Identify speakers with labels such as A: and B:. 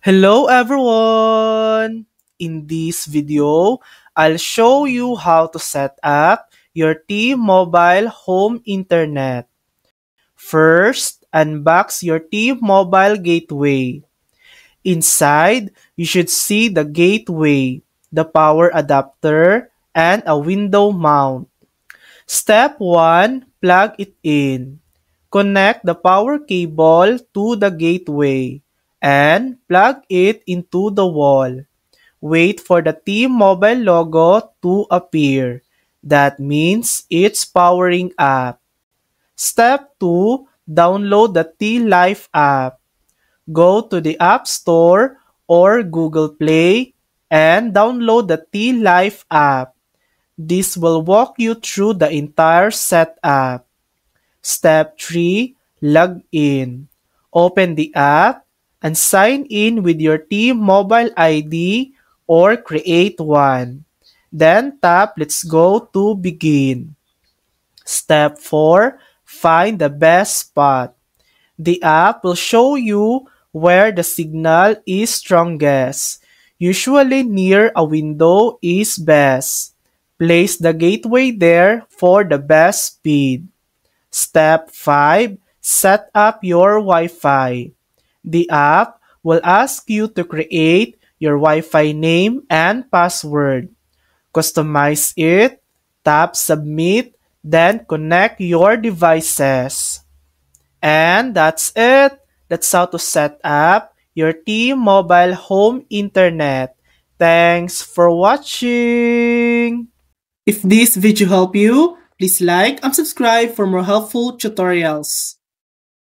A: Hello everyone! In this video, I'll show you how to set up your T-Mobile home internet. First, unbox your T-Mobile gateway. Inside, you should see the gateway, the power adapter, and a window mount. Step 1, plug it in. Connect the power cable to the gateway and plug it into the wall. Wait for the T-Mobile logo to appear. That means it's powering up. Step 2, download the T-Life app. Go to the App Store or Google Play and download the T-Life app. This will walk you through the entire setup. Step 3, log in. Open the app and sign in with your T-Mobile ID or create one. Then tap Let's Go to begin. Step 4, find the best spot. The app will show you where the signal is strongest. Usually near a window is best. Place the gateway there for the best speed. Step 5. Set up your Wi-Fi. The app will ask you to create your Wi-Fi name and password. Customize it, tap Submit, then connect your devices. And that's it. That's how to set up your T-Mobile home internet. Thanks for watching. If this video helped you, please like and subscribe for more helpful tutorials.